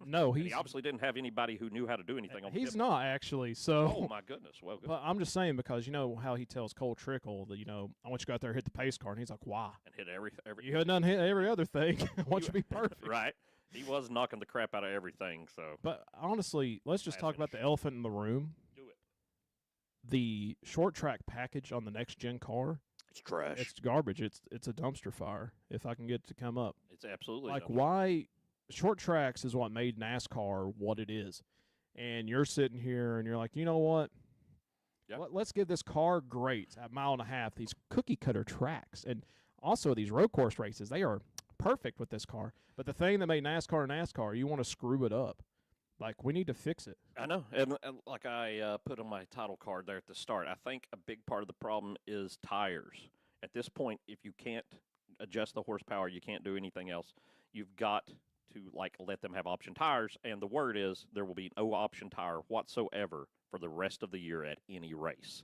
No, And he's he obviously didn't have anybody who knew how to do anything on he's pit. not actually. So Oh my goodness! Well, good. but I'm just saying because you know how he tells Cole Trickle that I want you to go out there and hit the pace car, and he's like, why? And hit every You had done hit every other thing. I want you to be perfect. right. He was knocking the crap out of everything. So But honestly, let's just talk about the elephant in the room. do it. The short track package on the next gen car, It's trash. it's garbage. It's a dumpster fire. If I can get it to come up, It's absolutely like dumb. why short tracks is what made NASCAR what it is, and you're sitting here and you're like, you know what? Yeah. Let's give this car great at 1.5 miles. These cookie cutter tracks, and also these road course races, they are perfect with this car. But the thing that made NASCAR, you want to screw it up. Like, we need to fix it. I know, and like I put on my title card there at the start, I think a big part of the problem is tires. At this point, if you can't adjust the horsepower, you can't do anything else. You've got to like let them have option tires, and the word is there will be no option tire whatsoever for the rest of the year at any race.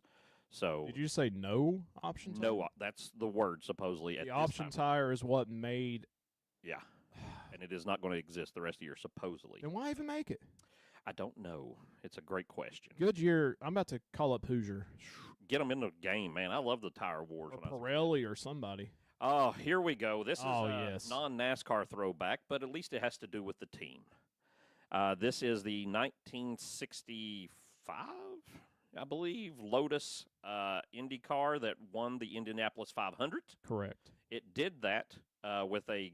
So Did you say no option tire? no, that's the word supposedly. The option tire is what made. Yeah, and it is not going to exist the rest of the year supposedly. Then why even make it? I don't know. It's a great question. Goodyear, I'm about to call up Hoosier. Get them in the game, man. I love the tire wars. Or Pirelli or somebody. Oh, here we go. This is yes. non-NASCAR throwback, but at least it has to do with the team. This is the 1965, I believe, Lotus Indy car that won the Indianapolis 500. Correct. It did that with a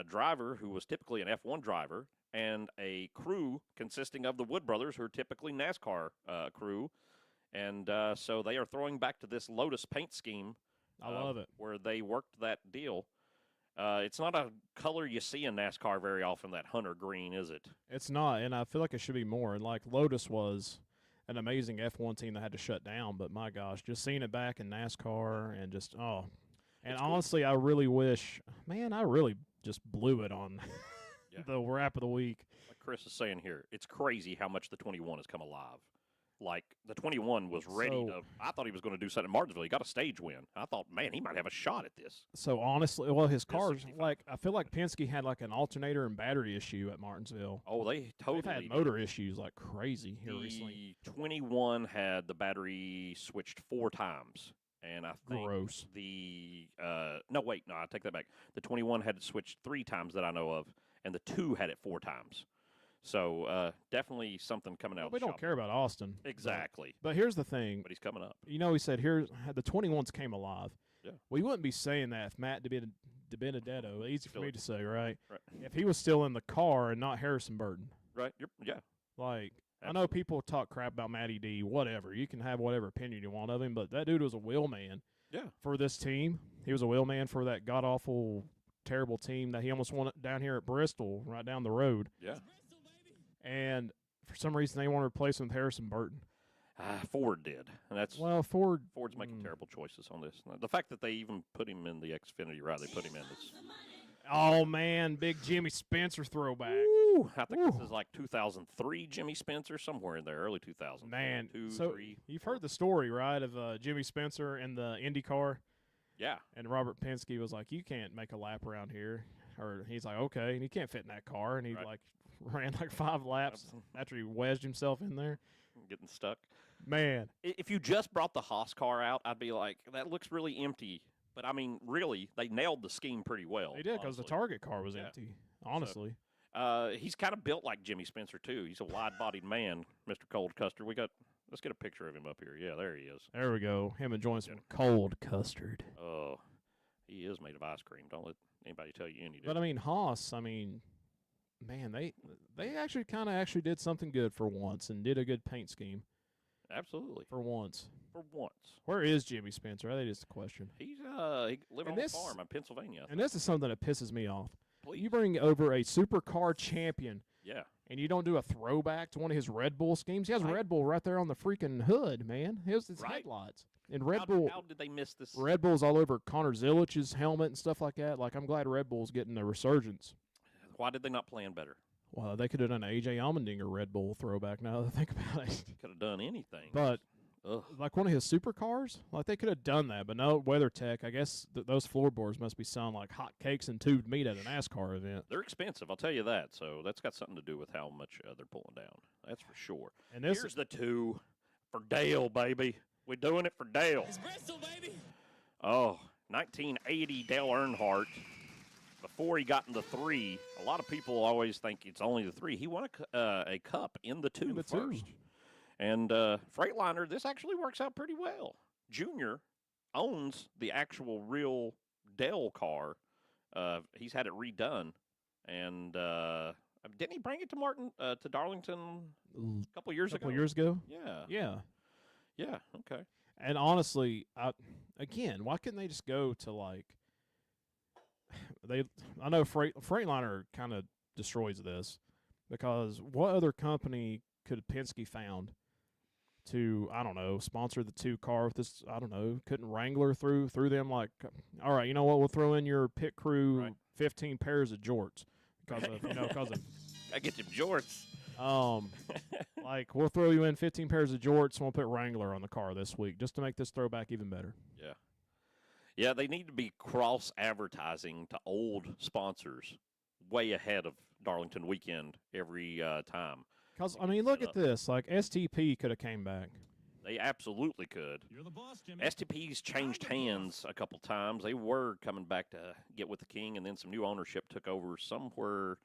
driver who was typically an F1 driver and a crew consisting of the Wood brothers, who are typically NASCAR crew. And so they are throwing back to this Lotus paint scheme. I love it. Where they worked that deal. It's not a color you see in NASCAR very often, that hunter green, is it? It's not, and I feel like it should be more. And like Lotus was an amazing F1 team that had to shut down, but my gosh, just seeing it back in NASCAR and just, And it's honestly, cool. I really wish, man, I really just blew it on the wrap of the week. Like Chris is saying here, it's crazy how much the 21 has come alive. Like, the 21 was ready to – I thought he was going to do something in Martinsville. He got a stage win. I thought, man, he might have a shot at this. So, honestly, well, his cars, like, I feel like Penske had, like, an alternator and battery issue at Martinsville. Oh, they totally – They've had motor issues like crazy here recently. The 21 had the battery switched 4 times. And I think gross. No, I take that back. The 21 had it switched 3 times that I know of, and the 2 had it 4 times. So definitely something coming out. We don't care about Austin. Exactly. But here's the thing. But he's coming up. You know, he said the 21s came alive. Yeah. We wouldn't be saying that if Matt DiBenedetto, easy for me to say, right? Right. If he was still in the car and not Harrison Burton. Right. Yeah. Like, Absolutely. I know people talk crap about Matty D, whatever. You can have whatever opinion you want of him, but that dude was a wheel man. Yeah. For this team. He was a wheel man for that god-awful, terrible team that he almost won down here at Bristol, right down the road. Yeah. And for some reason, they want to replace him with Harrison Burton. Ford did, and that's Ford's making terrible choices on this. The fact that they even put him in the Xfinity ride, they put him in this. Oh man, big Jimmy Spencer throwback. Ooh, I think this is like 2003 Jimmy Spencer, somewhere in there, early 2000s. Man, 2, so 3. You've heard the story, right, of Jimmy Spencer and the Indy car? Yeah. And Robert Penske was like, "You can't make a lap around here," or he's like, "Okay," and he can't fit in that car, and he ran like 5 laps after he wedged himself in there. Getting stuck. Man. If you just brought the Haas car out, I'd be like, that looks really empty. But, I mean, really, they nailed the scheme pretty well. They did, because the Target car was empty, honestly. So, he's kind of built like Jimmy Spencer, too. He's a wide-bodied man, Mr. Cold Custard. Let's get a picture of him up here. Yeah, there he is. There we go. Him enjoying some cold custard. Oh, he is made of ice cream. Don't let anybody tell you any different. But, I mean, Haas, man, they actually did something good for once and did a good paint scheme. Absolutely. For once. Where is Jimmy Spencer? That is the question. He's living on a farm in Pennsylvania. And this is something that pisses me off. Please. You bring over a supercar champion. Yeah. And you don't do a throwback to one of his Red Bull schemes. He has Red Bull right there on the freaking hood, man. His headlights. And Red Bull. How did they miss this? Red Bull's all over Connor Zilich's helmet and stuff like that. Like, I'm glad Red Bull's getting a resurgence. Why did they not plan better? Well, they could have done an A.J. Allmendinger Red Bull throwback now that I think about it. Could have done anything. But, like one of his supercars, like they could have done that. But no, WeatherTech, I guess those floorboards must be selling like hot cakes and tubed meat at a NASCAR event. They're expensive, I'll tell you that. So that's got something to do with how much they're pulling down. That's for sure. And this Here's the 2 for Dale, baby. We're doing it for Dale. It's Bristol, baby. Oh, 1980 Dale Earnhardt. Before he got in the 3, a lot of people always think it's only the 3. He won a cup in the 2 first. And Freightliner, this actually works out pretty well. Junior owns the actual real Dale car. He's had it redone. And didn't he bring it to Darlington a couple years ago? A couple years ago? Yeah. Yeah, okay. And honestly, again, why couldn't they just go to like I know Freightliner kind of destroys this, because what other company could Penske found to, I don't know, sponsor the 2 car with this? I don't know. Couldn't Wrangler through them like, all right, you know what? We'll throw in your pit crew 15 pairs of jorts. because of I get them jorts. like we'll throw you in 15 pairs of jorts and we'll put Wrangler on the car this week just to make this throwback even better. Yeah. Yeah, they need to be cross-advertising to old sponsors way ahead of Darlington weekend every time. Because, I mean, look at this. Like, STP could have came back. They absolutely could. You're the boss, Jimmy. STP's changed hands a couple times. They were coming back to get with the King, and then some new ownership took over somewhere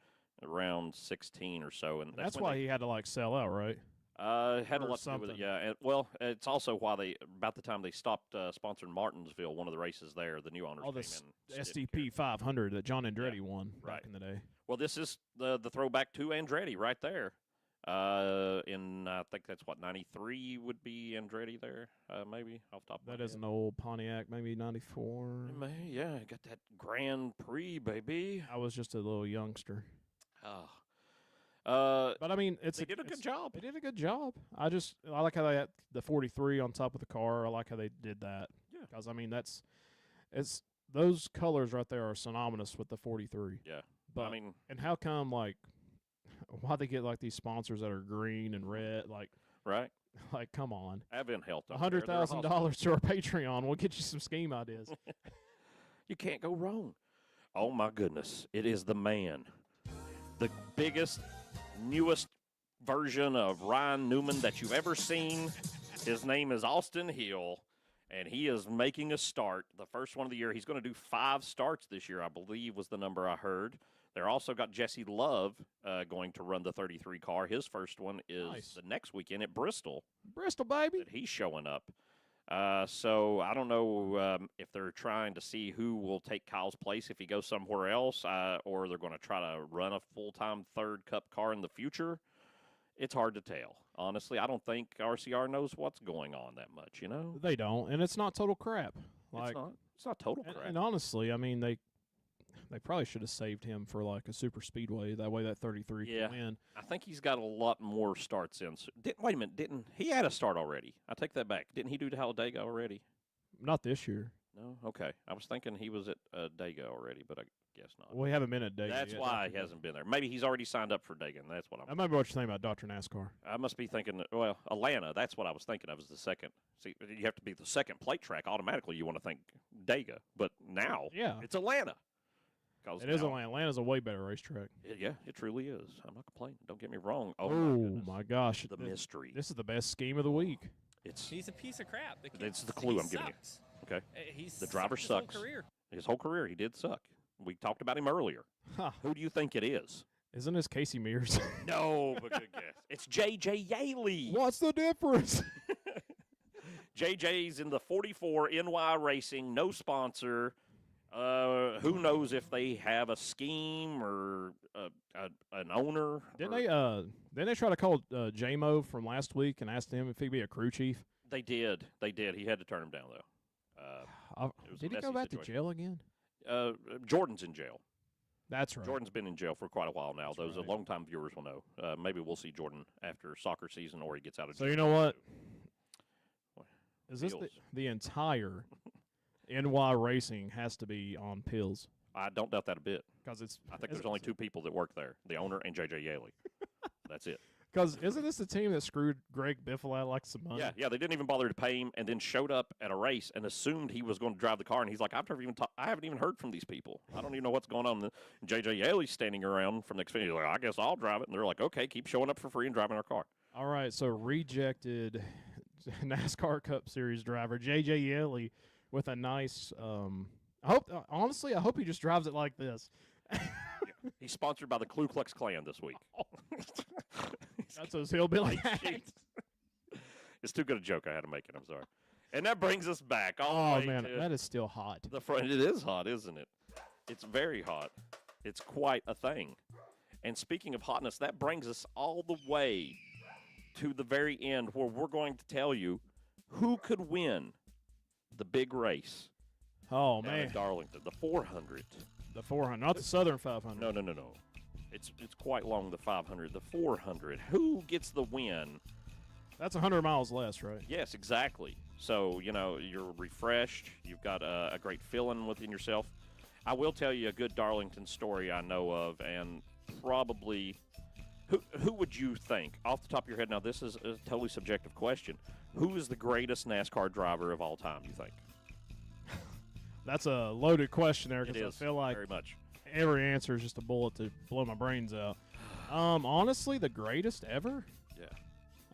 around 16 or so. And That's why he had to, like, sell out, right? Had a Or lot to do with it, something. yeah. And, well, it's also why about the time they stopped sponsoring Martinsville, one of the races there, the new owners All came this in. and didn't STP 500 that John Andretti won right. back in the day. Well, this is the throwback to Andretti right there. In I think that's what 93 would be Andretti there, maybe off the top of my That head. is an old Pontiac, maybe 94. Yeah, got that Grand Prix, baby. I was just a little youngster. Oh. But I mean, They did a good job. They did a good job. I like how they had the 43 on top of the car. I like how they did that. Yeah. Because I mean, it's those colors right there are synonymous with the 43. Yeah, But I mean, and how come like why they get like these sponsors that are green and red? right? Like come on, Advent Health. up there, they're $100,000 awesome. to our Patreon. We'll get you some scheme ideas. You can't go wrong. Oh my goodness, it is the man, the biggest, newest version of Ryan Newman that you've ever seen. His name is Austin Hill, and he is making a start, the first one of the year. He's going to do 5 starts this year, I believe was the number I heard. They're also got Jesse Love going to run the 33 car. His first one is Nice. the next weekend at Bristol Bristol, baby. that he's showing up. So I don't know if they're trying to see who will take Kyle's place if he goes somewhere else, or they're going to try to run a full-time third Cup car in the future. It's hard to tell. Honestly, I don't think RCR knows what's going on that much, you know? They don't, and it's not total crap. Like, It's not total crap. and honestly, I mean they probably should have saved him for like a super speedway. That way, that 33 Yeah. can win. I think he's got a lot more starts in. Wait a minute, didn't he had a start already? I take that back. Didn't he do Talladega already? Not this year. No? Okay. I was thinking he was at Dega already, but I guess not. We haven't been at Dega That's yet. why he hasn't been there. Maybe he's already signed up for Dega, and that's what I remember what you're saying about Dr. NASCAR. I must be thinking, well, Atlanta, that's what I was thinking of as the second. See, you have to be the second plate track. Automatically, you want to think Dega. But now, Yeah. it's Atlanta. 'Cause It is now- Atlanta. Atlanta's a way better racetrack. Yeah, it truly is. I'm not complaining. Don't get me wrong. Oh, Oh, my goodness. my gosh. The mystery. This is the best scheme of the week. It's He's a piece of crap. The kid, It's the clue he I'm giving you. sucks. okay. He's The driver sucked sucks. his whole career. His whole career, he did suck. We talked about him earlier. Huh. Who do you think it is? Isn't this Casey Mears? No, but good guess. It's J.J. Yaley. What's the difference? JJ's in the 44 NY Racing, no sponsor. Who knows if they have a scheme or an owner? Didn't they try to call J-Mo from last week and ask him if he'd be a crew chief? They did. They did. He had to turn him down, though. It was a Did he go messy back situation. to jail again? Jordan's in jail. That's right. Jordan's been in jail for quite a while now. That's Those right. longtime viewers will know. Maybe we'll see Jordan after soccer season or he gets out of So jail. you know what? What? Is this Pills. the entire NY Racing has to be on pills? I don't doubt that a bit. Because it's I think there's only 2 people that work there, the owner and J.J. Yaley. That's it. Because isn't this the team that screwed Greg Biffle out like some money? Yeah, they didn't even bother to pay him, and then showed up at a race and assumed he was going to drive the car. And he's like, I haven't even heard from these people. I don't even know what's going on. And J.J. Yaley's standing around from the Xfinity. He's like, I guess I'll drive it. And they're like, okay, keep showing up for free and driving our car. All right, so rejected NASCAR Cup Series driver J.J. Yeley with a nice. I hope he just drives it like this. He's sponsored by the Ku Klux Klan this week. That's those hillbilly. Jeez. It's too good a joke. I had to make it. I'm sorry. And that brings us back all Oh the way man, to that is still hot. the front. It is hot, isn't it? It's very hot. It's quite a thing. And speaking of hotness, that brings us all the way to the very end where we're going to tell you who could win the big race Oh down man, in Darlington, the 400. the 400, not the Southern 500. No. It's quite long, the 500. The 400. Who gets the win? That's 100 miles less, right? Yes, exactly. So, you're refreshed. You've got a great feeling within yourself. I will tell you a good Darlington story I know of, and probably who would you think off the top of your head? Now, this is a totally subjective question. Who is the greatest NASCAR driver of all time? You think? That's a loaded question there It because I is, feel like very much. every answer is just a bullet to blow my brains out. Honestly, the greatest ever. Yeah.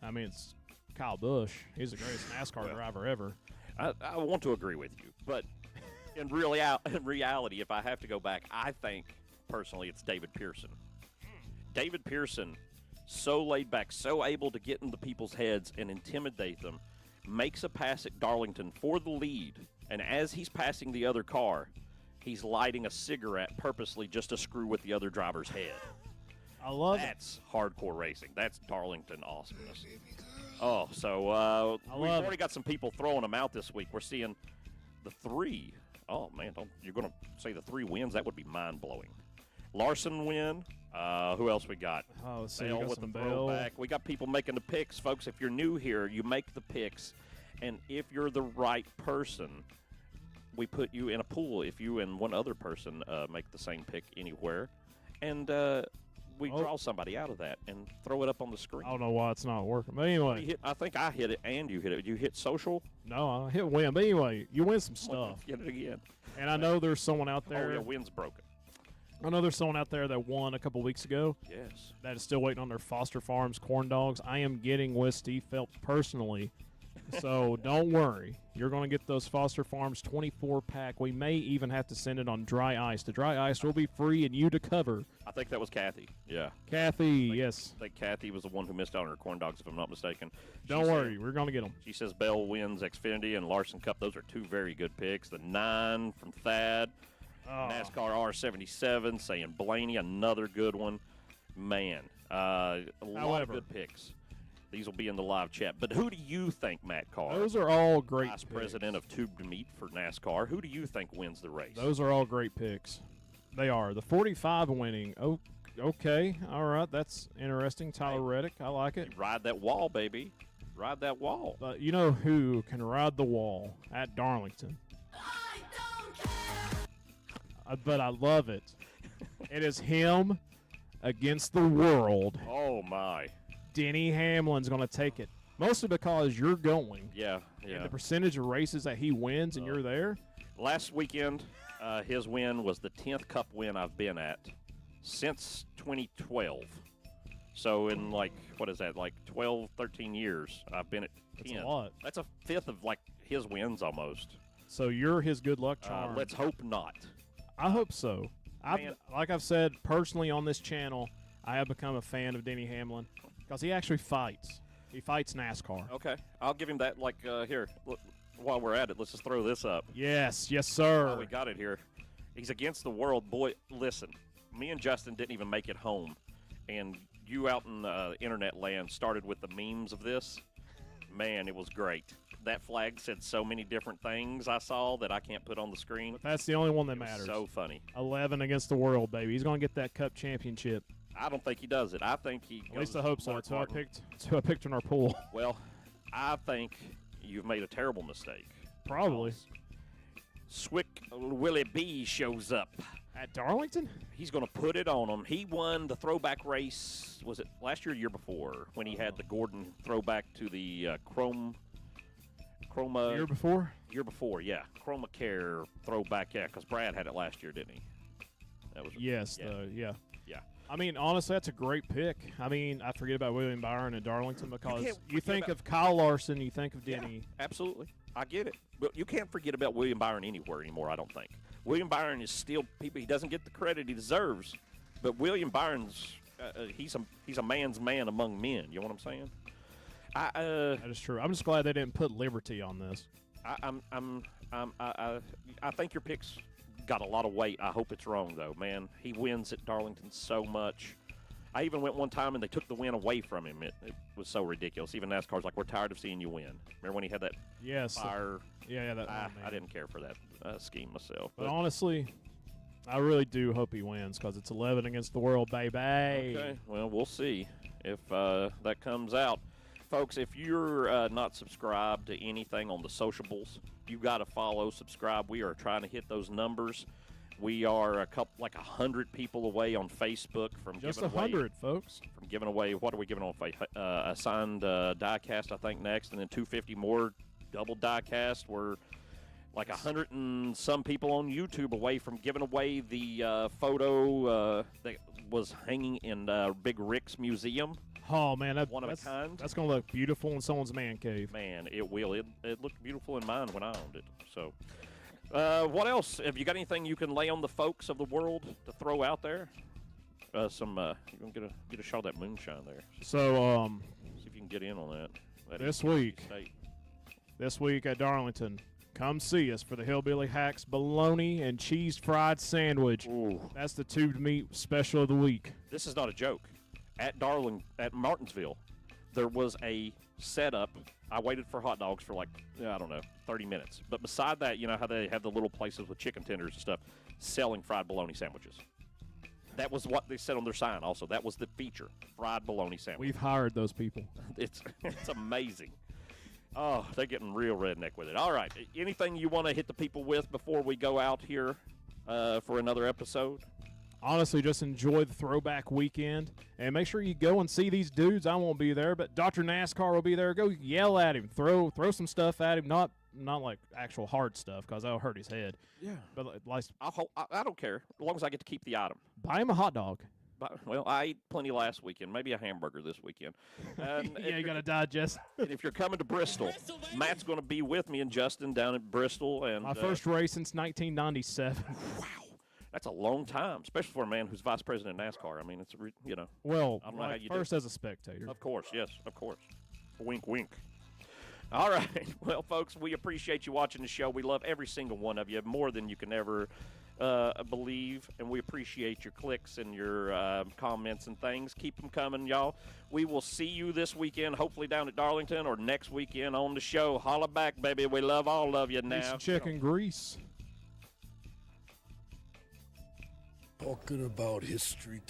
I mean, it's Kyle Busch. He's the greatest NASCAR driver ever. I want to agree with you, but in reality, if I have to go back, I think personally it's David Pearson. David Pearson, so laid back, so able to get into people's heads and intimidate them, makes a pass at Darlington for the lead, and as he's passing the other car, he's lighting a cigarette purposely just to screw with the other driver's head. I love That's hardcore racing. That's Darlington awesomeness. Oh, so we've already got some people throwing them out this week. We're seeing the 3. Oh, man, you're going to say the 3 wins? That would be mind-blowing. Larson win. Who else we got? Oh, so Bell you got with some the Bell. throwback. We got people making the picks. Folks, if you're new here, you make the picks. And if you're the right person, we put you in a pool if you and one other person make the same pick anywhere. And we draw somebody out of that and throw it up on the screen. I don't know why it's not working. But anyway. I think I hit it and you hit it. You hit social? No, I hit win. But anyway, you win some stuff. Get it again. And I know there's someone out there. Oh, yeah, win's broken. I know there's someone out there that won a couple weeks ago. Yes. That is still waiting on their Foster Farms corn dogs. I am getting with Steve Phelps personally. So don't worry. You're going to get those Foster Farms 24-pack. We may even have to send it on dry ice. The dry ice will be free and you to cover. I think that was Kathy. Yeah. Kathy, yes. I think Kathy was the one who missed out on her corn dogs, if I'm not mistaken. Don't worry. We're going to get them. She says Bell wins Xfinity and Larson Cup. Those are 2 very good picks. The 9 from Thad. NASCAR R77 saying Blaney, another good one. Man, a lot of good picks. These will be in the live chat. But who do you think, Matt Carr? Those are all great Vice picks. President of Tube to Meat for NASCAR. Who do you think wins the race? Those are all great picks. They are. The 45 winning. Oh, okay. All right. That's interesting. Tyler Reddick. I like it. Ride that wall, baby. Ride that wall. But you know who can ride the wall at Darlington? But I love it. It is him against the world. Oh, my. Denny Hamlin's going to take it. Mostly because you're going. Yeah. And the percentage of races that he wins and you're there. Last weekend, his win was the 10th Cup win I've been at since 2012. So in 12, 13 years, I've been at 10. That's a lot. That's a fifth of his wins almost. So you're his good luck charm. Let's hope not. I hope so. Like I've said personally on this channel, I have become a fan of Denny Hamlin because he actually fights. He fights NASCAR. Okay, I'll give him that. Here, look, while we're at it, let's just throw this up. Yes, sir. Oh, we got it here. He's against the world, boy. Listen, me and Justin didn't even make it home, and you out in internet land started with the memes of this. Man, it was great. That flag said so many different things I saw that I can't put on the screen. But that's the only one that matters. So funny. 11 against the world, baby. He's going to get that Cup championship. I don't think he does it. I think he. At least I hope so. That's who I picked. That's who I picked in our pool. Well, I think you've made a terrible mistake. Probably. Swick Willie B shows up at Darlington. He's going to put it on him. He won the throwback race. Was it last year or year before when he had the Gordon throwback to the Chroma? Year before? Year before, yeah. Chroma Care throwback, yeah, because Brad had it last year, didn't he? That was yes, yeah. I mean, honestly, that's a great pick. I mean, I forget about William Byron and Darlington because you think of Kyle Larson, you think of Denny. Yeah, absolutely. I get it. But you can't forget about William Byron anywhere anymore, I don't think. William Byron is still people. He doesn't get the credit he deserves, but William Byron's he's a man's man among men. You know what I'm saying? That is true. I'm just glad they didn't put Liberty on this. I think your picks got a lot of weight. I hope it's wrong though, man. He wins at Darlington so much. I even went one time and they took the win away from him. It was so ridiculous. Even NASCAR's like, we're tired of seeing you win. Remember when he had that fire? Yeah, that I didn't care for that scheme myself. But honestly, I really do hope he wins because it's 11 against the world, baby. Okay, well, we'll see if that comes out. Folks, if you're not subscribed to anything on the sociables, you got to follow, subscribe. We are trying to hit those numbers. We are like 100 people away on Facebook from just giving away. 100, folks. From giving away, what are we giving on Facebook? A signed die-cast, I think, next, and then 250 more double die-cast. We're like 100 and some people on YouTube away from giving away the photo that was hanging in Big Rick's museum. Oh, man, one of a kind. That's going to look beautiful in someone's man cave. Man, it will. It looked beautiful in mine when I owned it. So, what else? Have you got anything you can lay on the folks of the world to throw out there? You're gonna get a shot of that moonshine there. So, see if you can get in on that. This week at Darlington, come see us for the Hillbilly Hacks bologna and cheese fried sandwich. Ooh. That's the tube meat special of the week. This is not a joke. At Martinsville, there was a setup. I waited for hot dogs for 30 minutes. But beside that, you know how they have the little places with chicken tenders and stuff selling fried bologna sandwiches. That was what they said on their sign also. That was the feature, fried bologna sandwich. We've hired those people. It's amazing. Oh, they're getting real redneck with it. All right. Anything you want to hit the people with before we go out here for another episode? Honestly, just enjoy the throwback weekend and make sure you go and see these dudes. I won't be there, but Dr. NASCAR will be there. Go yell at him, throw some stuff at him, not like actual hard stuff because that'll hurt his head. Yeah, but like I don't care as long as I get to keep the item. Buy him a hot dog. Well, I ate plenty last weekend, maybe a hamburger this weekend. Yeah, you got to digest. And if you're coming to Bristol, Matt's going to be with me and Justin down at Bristol. And my first race since 1997. Wow. That's a long time, especially for a man who's vice president of NASCAR. I mean, it's, Well, I don't know how you first do it. as a spectator. Of course, yes, of course. Wink, wink. All right. Well, folks, we appreciate you watching the show. We love every single one of you more than you can ever believe, and we appreciate your clicks and your comments and things. Keep them coming, y'all. We will see you this weekend, hopefully down at Darlington, or next weekend on the show. Holla back, baby. We love all of you now. Chicken grease. Talking about history.